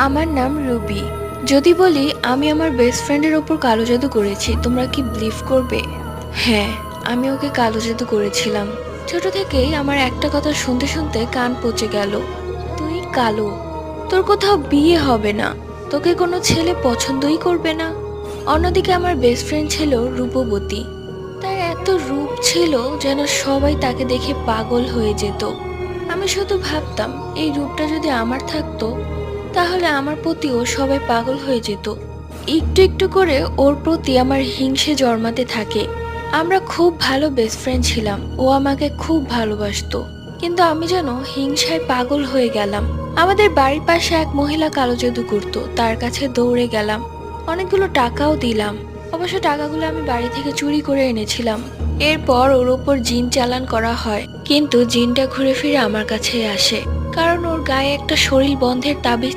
আমার নাম রুবি। যদি বলি আমি আমার বেস্ট ফ্রেন্ডের ওপর কালো জাদু করেছি, তোমরা কি বিলিভ করবে? হ্যাঁ, আমি ওকে কালো জাদু করেছিলাম। ছোট থেকেই আমার একটা কথা শুনতে শুনতে কান পচে গেল। তুই কালো, তোর কোথাও বিয়ে হবে না, তোকে কোনো ছেলে পছন্দই করবে না। অন্যদিকে আমার বেস্ট ফ্রেন্ড ছিল রূপবতী। তার এত রূপ ছিল যেন সবাই তাকে দেখে পাগল হয়ে যেত। আমি শুধু ভাবতাম, এই রূপটা যদি আমার থাকতো তাহলে আমার প্রতিও সবাই পাগল হয়ে যেত। একটু একটু করে ওর প্রতি আমার হিংসে জন্মাতে থাকে। আমরা খুব ভালো বেস্ট ফ্রেন্ড ছিলাম, ও আমাকে খুব ভালোবাসতো, কিন্তু আমি যেন হিংসায় পাগল হয়ে গেলাম। আমাদের বাড়ির পাশে এক মহিলা কালো জাদু করতো, তার কাছে দৌড়ে গেলাম, অনেকগুলো টাকাও দিলাম। অবশ্য টাকাগুলো আমি বাড়ি থেকে চুরি করে এনেছিলাম। এরপর ওর ওপর জিন চালান করা হয়, কিন্তু জিনটা ঘুরে ফিরে আমার কাছেই আসে, কারণ ওর গায়ে একটা শরীর বন্ধের তাবিজ